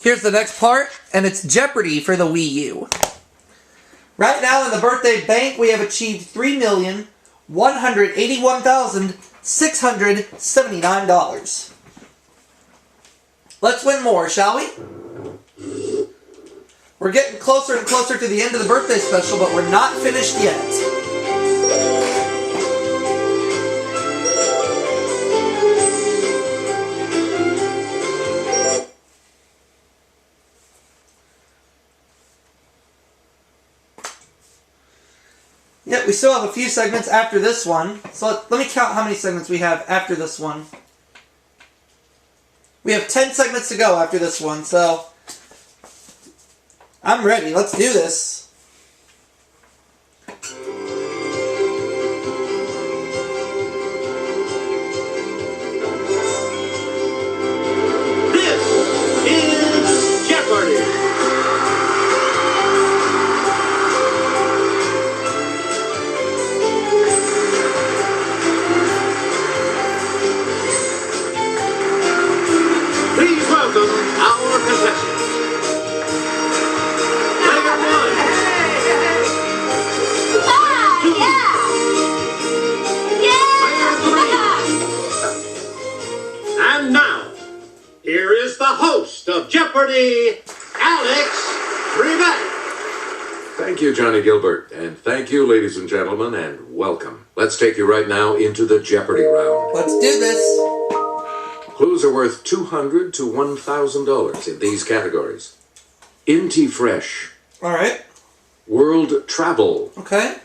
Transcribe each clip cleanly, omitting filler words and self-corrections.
Here's the next part, and it's Jeopardy for the Wii U. Right now in the birthday bank, we have achieved $3,181,679. Let's win more, shall we? We're getting closer and closer to the end of the birthday special, but we're not finished yet. Yep, we still have a few segments after this one. So let me count how many segments we have after this one. We have 10 segments to go after this one, so I'm ready. Let's do this. This is Jeopardy! Please welcome our contestants. Player one. And now, here is the host of Jeopardy, Alex Trebek. Thank you, Johnny Gilbert, and thank you, ladies and gentlemen, and welcome. Let's take you right now into the Jeopardy round. Let's do this. Clues are worth $200 to $1,000 in these categories. Inti Fresh, Alright. World Travel, Okay.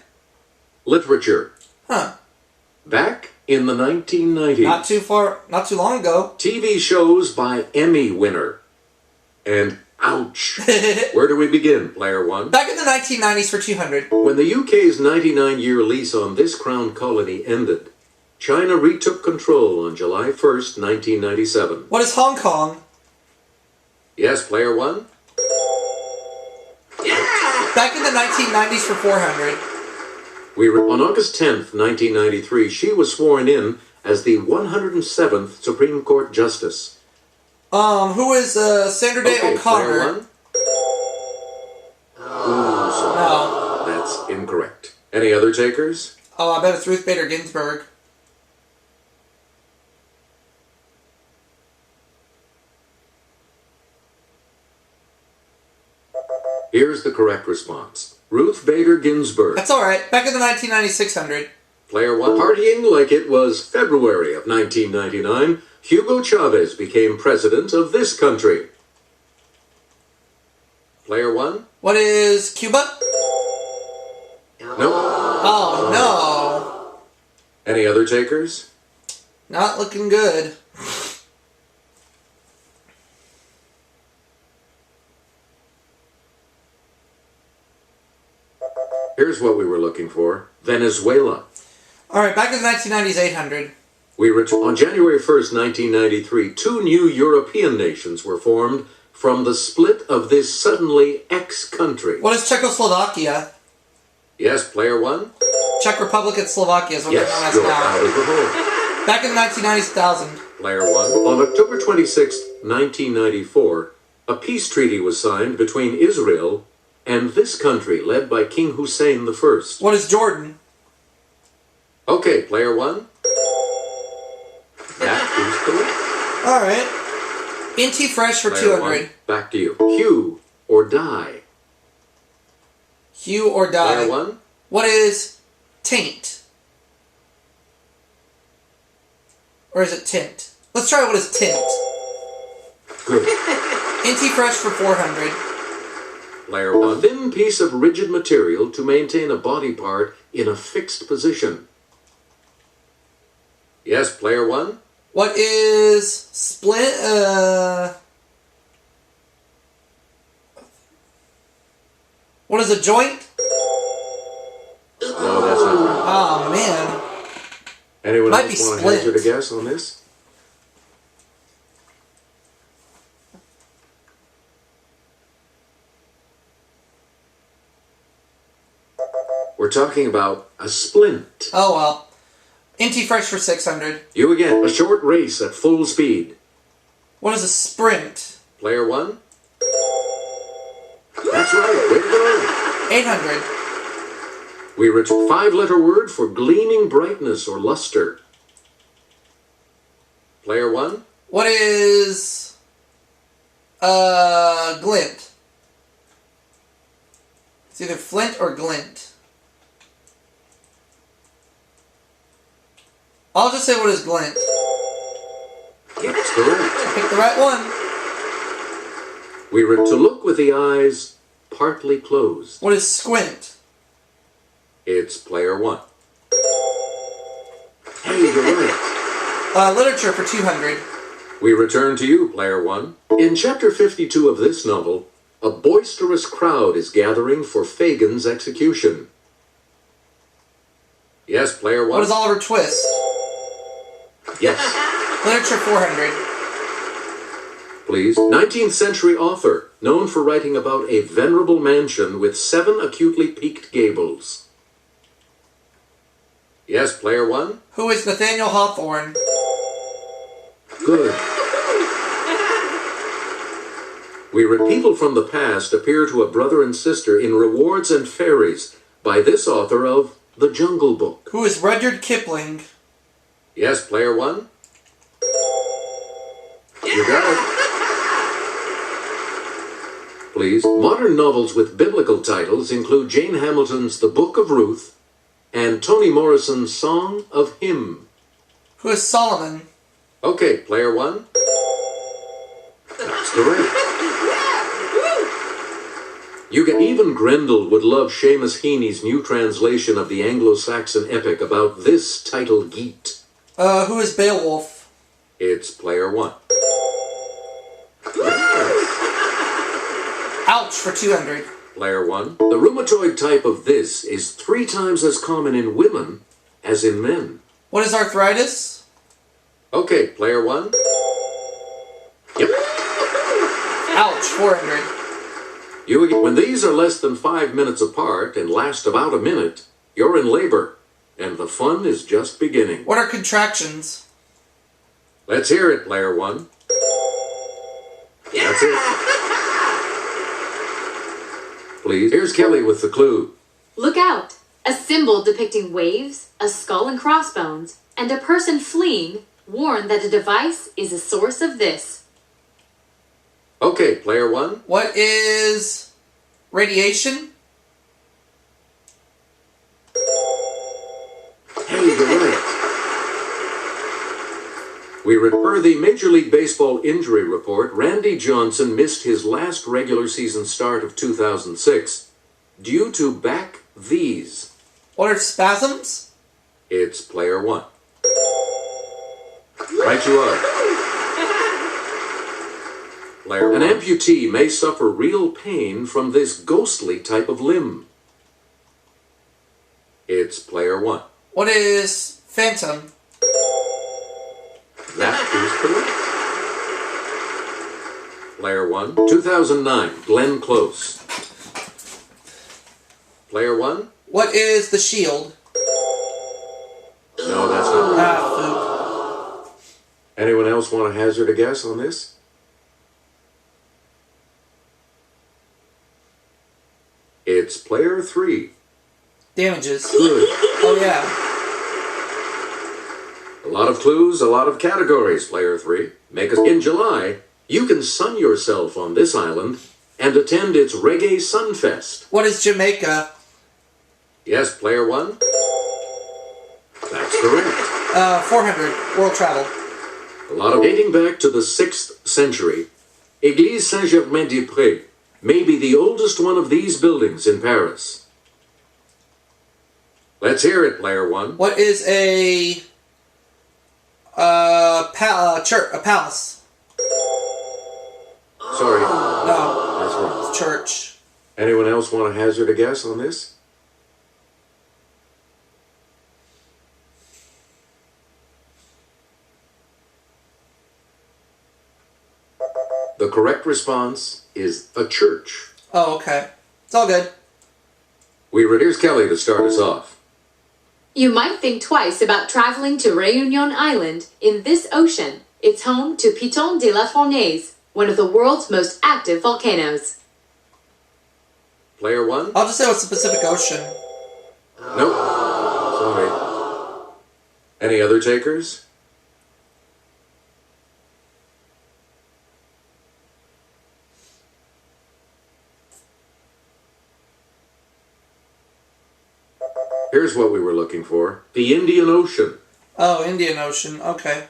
Literature. Huh. Back in the 1990s. Not too long ago. TV shows by Emmy winner. And ouch. Where do we begin, player one? Back in the 1990s for 200. When the UK's 99-year lease on this crown colony ended, China retook control on July 1st, 1997. What is Hong Kong? Yes, player one? Back in the 1990s for 400. On August 10th, 1993, she was sworn in as the 107th Supreme Court Justice. Who is Sandra Day Okay, O'Connor? player one? Ooh, sorry. No. That's incorrect. Any other takers? Oh, I bet it's Ruth Bader Ginsburg. Here's the correct response. Ruth Bader Ginsburg. That's alright. Back in the 1990s 600. Player one. Partying like it was February of 1999, Hugo Chavez became president of this country. Player one? What is Cuba? No. Oh, no. Any other takers? Not looking good. Here's what we were looking for. Venezuela. Alright, back in the 1990s 800. On January 1st, 1993, two new European nations were formed from the split of this suddenly ex-country. What is Czechoslovakia? Yes, player one? Czech Republic and Slovakia is what Yes, they're known as you're now. out of the hole. Back in the 1990s 1000. Player one. On October 26, 1994, a peace treaty was signed between Israel and this country, led by King Hussein I. What is Jordan? Okay, player one. That is correct. Alright. Inti Fresh for Player 200. one, back to you. Hue or die? Hue or die. Player one. What is taint? Or is it tint? Let's try what is tint. Good. Inti Fresh for 400. Player one. A thin piece of rigid material to maintain a body part in a fixed position. Yes, player one. What is splint? What is a joint? No, that's not right. Oh man. Anyone Might else be want to split. hazard a guess on this? We're talking about a splint. Oh well. Inti Fresh for 600. You again. A short race at full speed. What is a sprint? Player one. That's right. Way to go. 800. We reach 5-letter word for gleaming brightness or luster. Player 1. What is glint? It's either flint or glint. I'll just say what is glint. That's correct. I picked the right one. We read to look with the eyes partly closed. What is squint? It's player 1. Hey, you're right. Literature for 200. We return to you, player 1. In chapter 52 of this novel, a boisterous crowd is gathering for Fagin's execution. Yes, player 1. What is Oliver Twist? Yes. Literature 400. Please. 19th century author, known for writing about a venerable mansion with 7 acutely peaked gables. Yes, player 1. Who is Nathaniel Hawthorne? Good. We read people from the past appear to a brother and sister in Rewards and Fairies by this author of The Jungle Book. Who is Rudyard Kipling? Yes, player 1. You got it. Please. Modern novels with biblical titles include Jane Hamilton's The Book of Ruth and Toni Morrison's Song of Him. Who is Solomon? Okay, player 1. That's correct. You get even Grendel would love Seamus Heaney's new translation of the Anglo-Saxon epic about this title geet. Who is Beowulf? It's player 1. Ouch for 200. Player 1. The rheumatoid type of this is 3 times as common in women as in men. What is arthritis? Okay, player 1. Yep. Ouch, 400. When these are less than 5 minutes apart and last about a minute, you're in labor, and the fun is just beginning. What are contractions? Let's hear it, player 1. That's it. Please. Here's Kelly with the clue. Look out! A symbol depicting waves, a skull and crossbones, and a person fleeing warn that a device is a source of this. Okay, player 1. What is radiation? Hey, you're right. We refer the Major League Baseball injury report. Randy Johnson missed his last regular season start of 2006 due to back these. What are spasms? It's player 1. Right you are. Player 1. An amputee may suffer real pain from this ghostly type of limb. It's player 1. What is phantom? That is correct. Player 1. 2009, Glenn Close. Player 1. What is the shield? No, that's not. Ah, Anyone else want to hazard a guess on this? It's player 3. damages. Good. Oh, yeah. A lot of clues, a lot of categories, player 3. In July, you can sun yourself on this island and attend its Reggae Sunfest. What is Jamaica? Yes, player 1? That's correct. 400. World travel. A lot of dating back to the 6th century. Église Saint-Germain-des-Prés may be the oldest one of these buildings in Paris. Let's hear it, player 1. What is a palace? Sorry. No, That's wrong. it's church. Anyone else want to hazard a guess on this? The correct response is a church. Oh, okay. It's all good. Here's Kelly to start us off. You might think twice about traveling to Réunion Island in this ocean. It's home to Piton de la Fournaise, one of the world's most active volcanoes. Player 1? I'll just say what's the Pacific Ocean. Nope. Sorry. Any other takers? Here's what we were looking for. The Indian Ocean. Oh, Indian Ocean. Okay.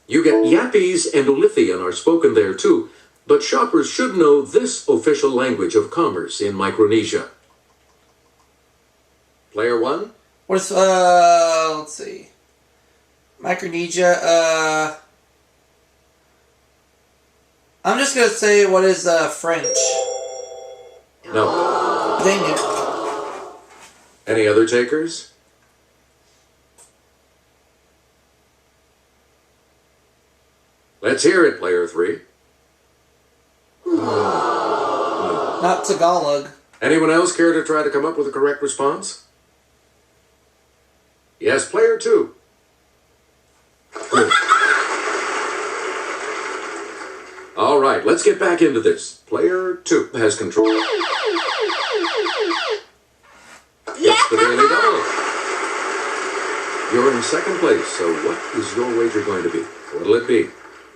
You get Yapese and Olithian are spoken there too, but shoppers should know this official language of commerce in Micronesia. Player 1? What's, let's see. Micronesia, I'm just gonna say, what is, French? No. Dang it. Any other takers? Let's hear it, Player 3. Not Tagalog. Anyone else care to try to come up with a correct response? Yes, Player 2. Good. All right, let's get back into this. Player 2 has control. It's the Daily Double. You're in second place, so what is your wager going to be? What'll it be?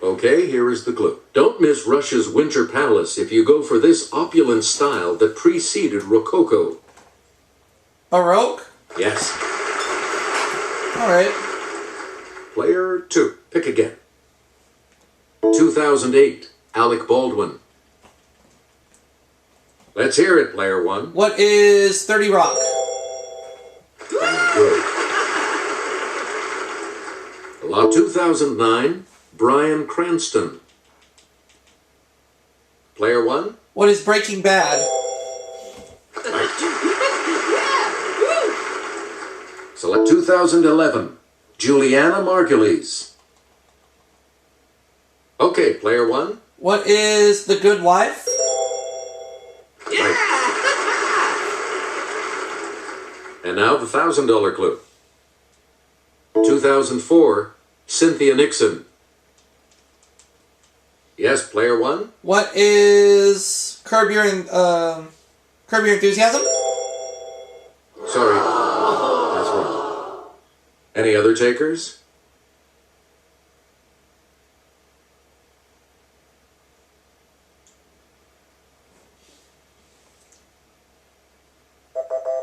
Okay, here is the clue. Don't miss Russia's Winter Palace if you go for this opulent style that preceded Rococo. Baroque? Yes. Alright. Player 2. Pick again. 2008. Alec Baldwin. Let's hear it, Player 1. What is 30 Rock? Good. Lot 2009. Bryan Cranston. Player 1. What is Breaking Bad? Select 2011. Juliana Margulies. Okay, Player 1. What is The Good Wife? Right. And now the $1,000 clue. 2004. Cynthia Nixon. Yes, Player 1. What is Curb Your Enthusiasm? Sorry, that's wrong. Any other takers?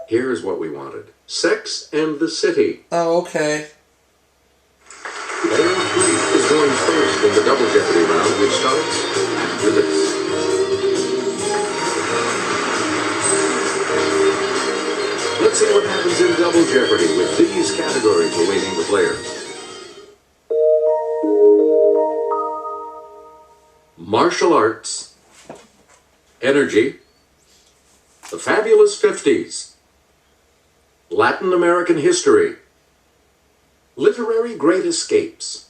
Here's what we wanted. Sex and the City. Oh, okay. Player 3 is going first in the Double Jeopardy round, which starts after this. Let's see what happens in Double Jeopardy with these categories awaiting the players. Martial arts, energy, the fabulous 50s, Latin American history, literary great escapes,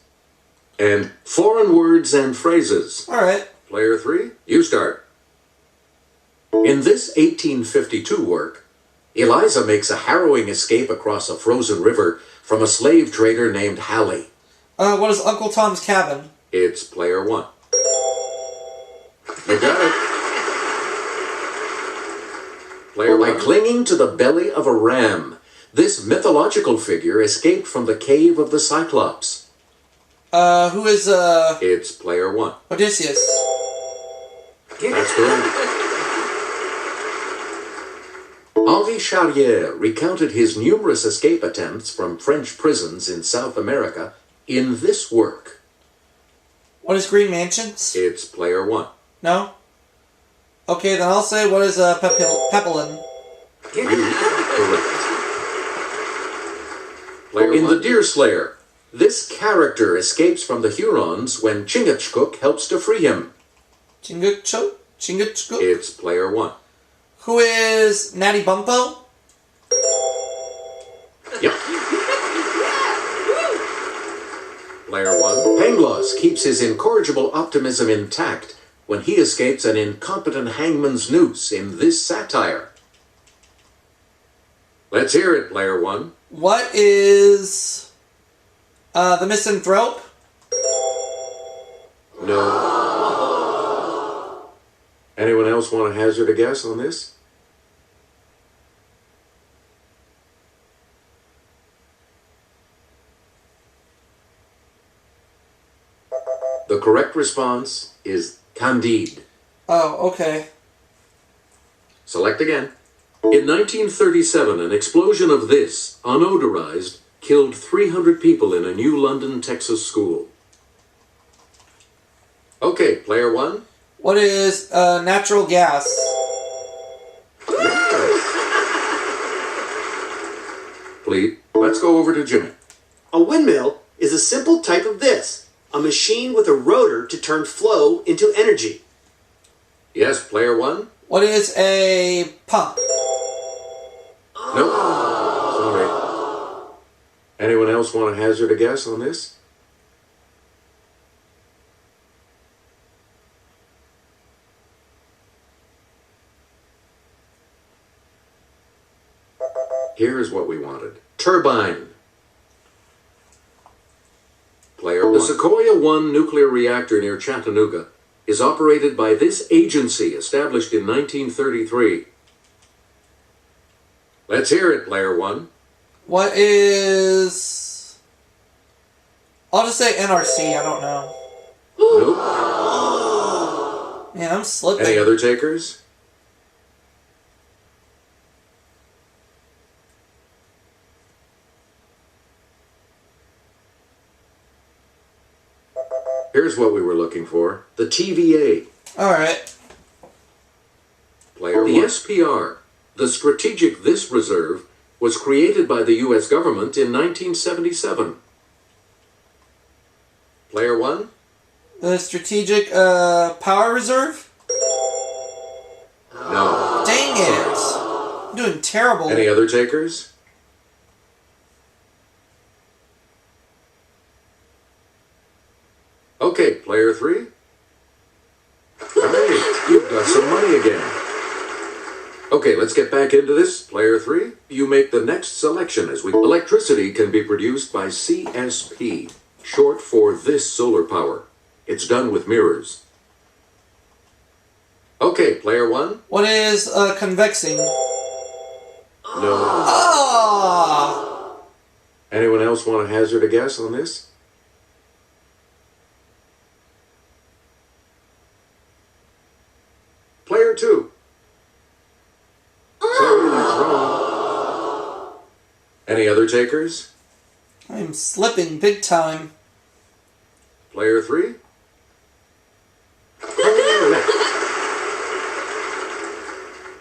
and foreign words and phrases. Alright. Player 3, you start. In this 1852 work, Eliza makes a harrowing escape across a frozen river from a slave trader named Hallie. What is Uncle Tom's Cabin? It's Player 1. You got it. Player 1. By clinging to the belly of a ram, this mythological figure escaped from the cave of the Cyclops. Who is, It's Player 1. Odysseus? That's correct. Henri Charrière recounted his numerous escape attempts from French prisons in South America in this work. What is Green Mansions? It's Player 1. No? Okay, then I'll say, what is, Pepelin? You are correct. Player in 1. The Deerslayer, this character escapes from the Hurons when Chingachgook helps to free him. Chingachgook? It's Player 1. Who is Natty Bumppo? Yep. Player 1. Pangloss keeps his incorrigible optimism intact when he escapes an incompetent hangman's noose in this satire. Let's hear it, Player 1. What is the Misanthrope? No. Anyone else want to hazard a guess on this? The correct response is Candide. Oh, okay. Select again. In 1937, an explosion of this, unodorized, killed 300 people in a new London, Texas school. Okay, player one. What is natural gas? Please, let's go over to Jimmy. A windmill is a simple type of this, a machine with a rotor to turn flow into energy. Yes, player one. What is a pump? Nope. Sorry. Anyone else want to hazard a guess on this? Here's what we wanted. Turbine. Player one. The Sequoia 1 nuclear reactor near Chattanooga is operated by this agency established in 1933. Let's hear it, player one. What is... I'll just say NRC, I don't know. Nope. Man, I'm slipping. Any other takers? Here's what we were looking for. The TVA. Alright. Player one. The SPR, the Strategic This Reserve, was created by the U.S. government in 1977. Player one. The Strategic Power Reserve? No. Dang it! I'm doing terrible. Any other takers? Okay, player three. Great, you've got some money again. Okay, let's get back into this. Player three, you make the next selection as we... Electricity can be produced by CSP, short for this solar power. It's done with mirrors. Okay, player one. What is convexing? No. Ah! Anyone else want to hazard a guess on this? Player two. Sorry, that's wrong. Any other takers? I'm slipping big time. Player three.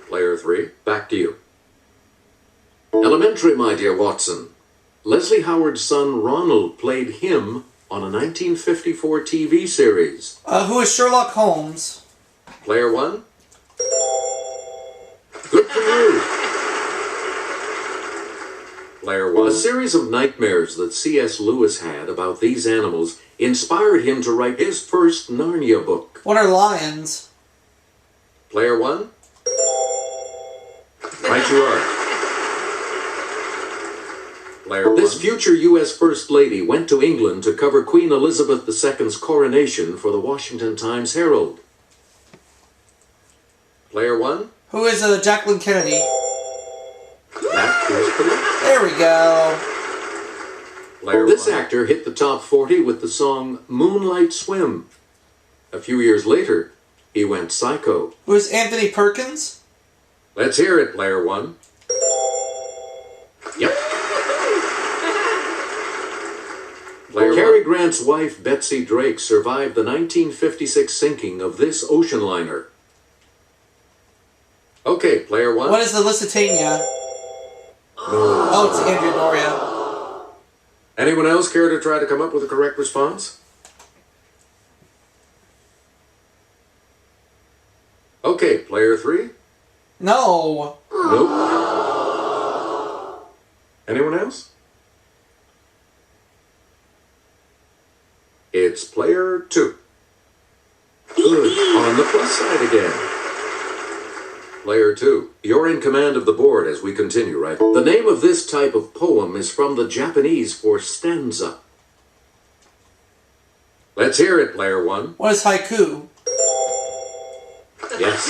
Player three, back to you. Elementary, my dear Watson. Leslie Howard's son Ronald played him on a 1954 TV series. Who is Sherlock Holmes? Player one. Good for you. Player one. A series of nightmares that C.S. Lewis had about these animals inspired him to write his first Narnia book. What are lions? Player one. Right you are. Player one. This future U.S. First Lady went to England to cover Queen Elizabeth II's coronation for the Washington Times-Herald. Player one. Who is Jacqueline Kennedy? That is correct. There we go. Player this one. Actor hit the top 40 with the song Moonlight Swim. A few years later, he went psycho. Who is Anthony Perkins? Let's hear it, player one. Yep. Player Cary one. Grant's wife, Betsy Drake, survived the 1956 sinking of this ocean liner. Okay, player one. What is the Lusitania? No. Oh, it's Andrea Doria. Anyone else care to try to come up with a correct response? Okay, player three. No. Nope. Anyone else? It's player two. Good. On the plus side again. Player two, you're in command of the board as we continue, right? The name of this type of poem is from the Japanese for stanza. Let's hear it, player one. What is haiku? Yes.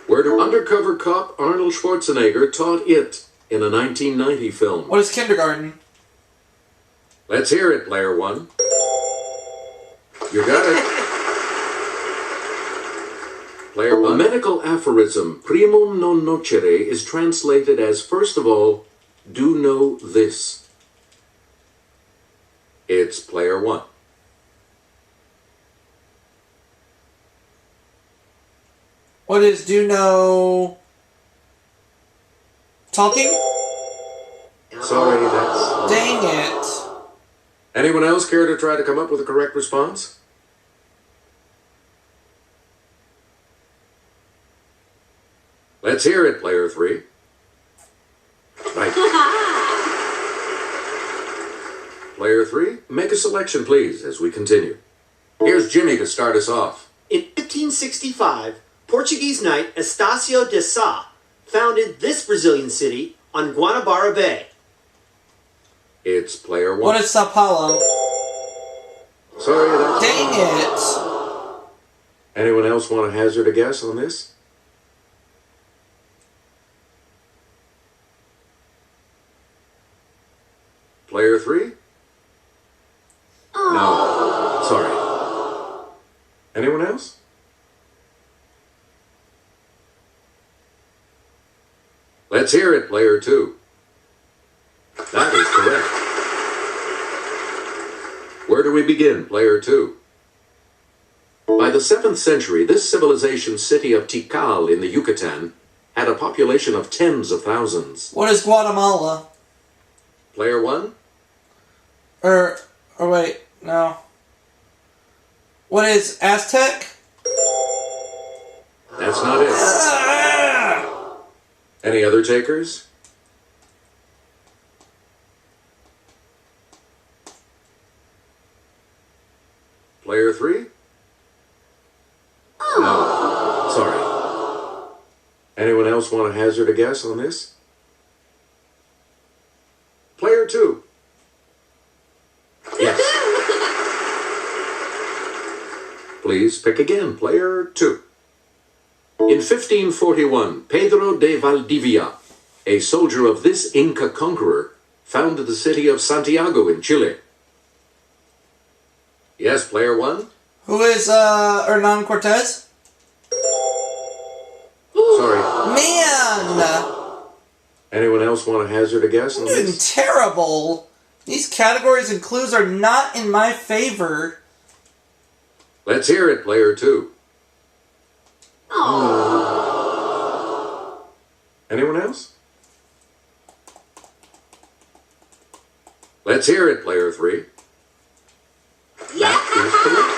Where do undercover cop Arnold Schwarzenegger taught it in a 1990 film? What is kindergarten? Let's hear it, player one. You got it. Player one. A medical aphorism, primum non nocere, is translated as, first of all, do know this. It's player one. What is do know? Talking? Sorry, that's... Dang it. Anyone else care to try to come up with a correct response? Let's hear it, player three. Right. Player three, make a selection, please, as we continue. Here's Jimmy to start us off. In 1565, Portuguese knight Estácio de Sá founded this Brazilian city on Guanabara Bay. It's player one. What is Sao Paulo? Sorry, that's... Dang it. Anyone else want to hazard a guess on this? Player three? No. Sorry. Anyone else? Let's hear it, player two. That is correct. Where do we begin, player two? By the 7th century, this civilization city of Tikal in the Yucatan had a population of tens of thousands. What is Guatemala? Player one? Or wait, no. What is Aztec? That's not it. Any other takers? Player three? No. Sorry. Anyone else want to hazard a guess on this? Player two? Yes. Please pick again, player two. In 1541, Pedro de Valdivia, a soldier of this Inca conqueror, founded the city of Santiago in Chile. Yes, player one? Who is Hernan Cortez? Sorry. Man! Anyone else want to hazard a guess on I'm doing this? terrible. These categories and clues are not in my favor. Let's hear it, player two. Anyone else? Let's hear it, player three. That is correct.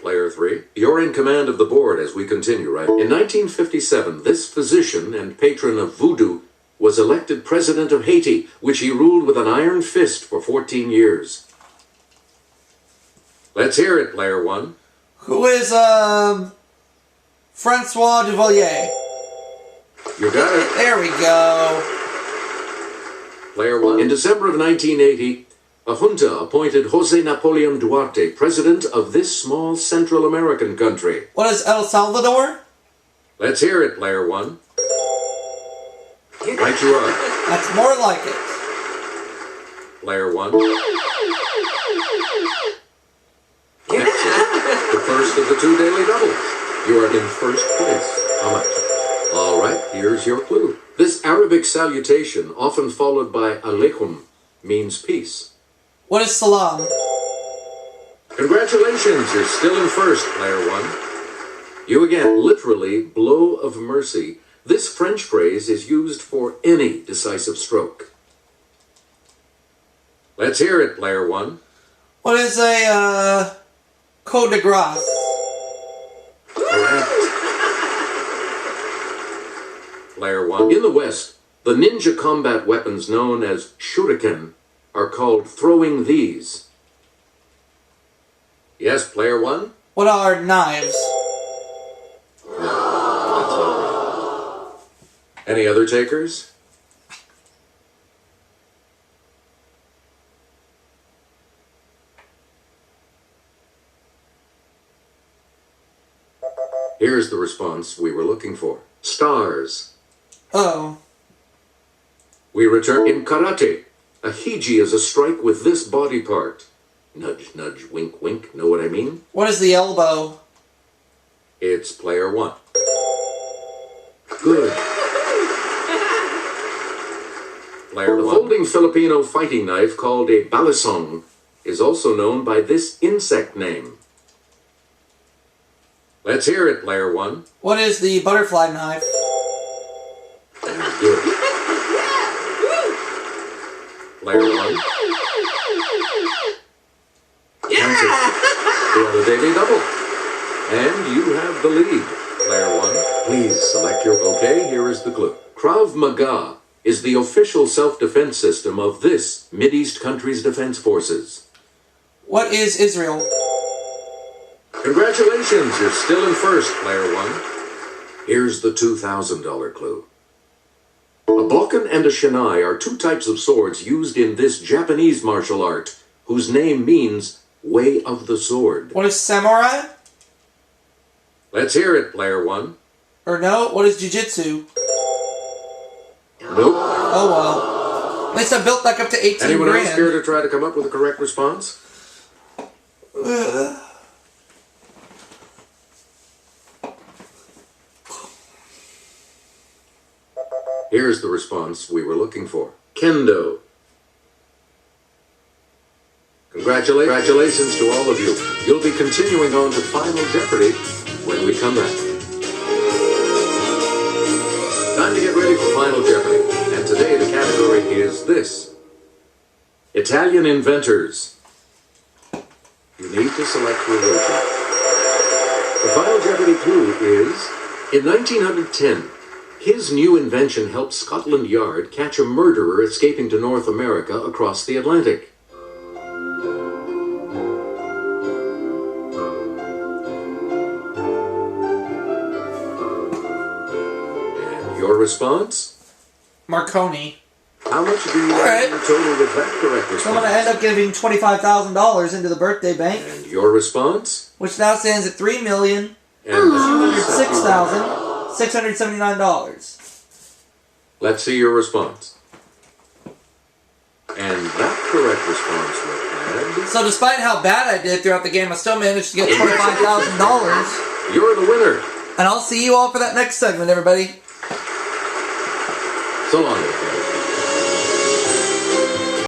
Player three, you're in command of the board as we continue, right? In 1957, this physician and patron of voodoo was elected president of Haiti, which he ruled with an iron fist for 14 years. Let's hear it, player one. Who is Francois Duvalier? You got it. There we go. Player one. In December of 1980, a junta appointed Jose Napoleon Duarte president of this small Central American country. What is El Salvador? Let's hear it, player one. Right you are. That's more like it. Player one. That's it. The first of the two daily doubles. You are in first place. How much? All right, here's your clue. This Arabic salutation, often followed by alaikum, means peace. What is salam? Congratulations, you're still in first, player one. You again, literally, blow of mercy. This French phrase is used for any decisive stroke. Let's hear it, player one. What is a coup de grace? Correct. Player one. In the West, the ninja combat weapons known as shuriken are called throwing these. Yes, player one? What are knives? That's all right. Any other takers? Here's the response we were looking for. Stars. Oh. We return in karate. A hiji is a strike with this body part. Nudge, nudge, wink, wink. Know what I mean? What is the elbow? It's player 1. Good. Player 1. The folding Filipino fighting knife called a balisong is also known by this insect name. Let's hear it, player 1. What is the butterfly knife? Good. Player 1. Answer. You have a daily double. And you have the lead. Player 1, please select your... Okay, here is the clue. Krav Maga is the official self-defense system of this Mideast country's defense forces. What is Israel? Congratulations, you're still in first, player 1. Here's the $2,000 clue. A Balkan and a Shinai are two types of swords used in this Japanese martial art, whose name means Way of the Sword. What is samurai? Let's hear it, player 1. Or no, what is jiu-jitsu? Nope. Oh well. At least I built back up to 18 Anyone grand. else care to try to come up with a correct response? Here's the response we were looking for. Kendo. Congratulations to all of you. You'll be continuing on to Final Jeopardy when we come back. Time to get ready for Final Jeopardy. And today the category is this. Italian inventors. You need to select your word. The Final Jeopardy clue is, in 1910, his new invention helped Scotland Yard catch a murderer escaping to North America across the Atlantic. And your response? Marconi. How much do you Alright. have in total with that correct So I'm response? going to end up giving $25,000 into the birthday bank, And your response? which now stands at $3,206,679. Let's see your response. And that correct response would So despite how bad I did throughout the game, I still managed to get $25,000. You're the winner. And I'll see you all for that next segment, everybody.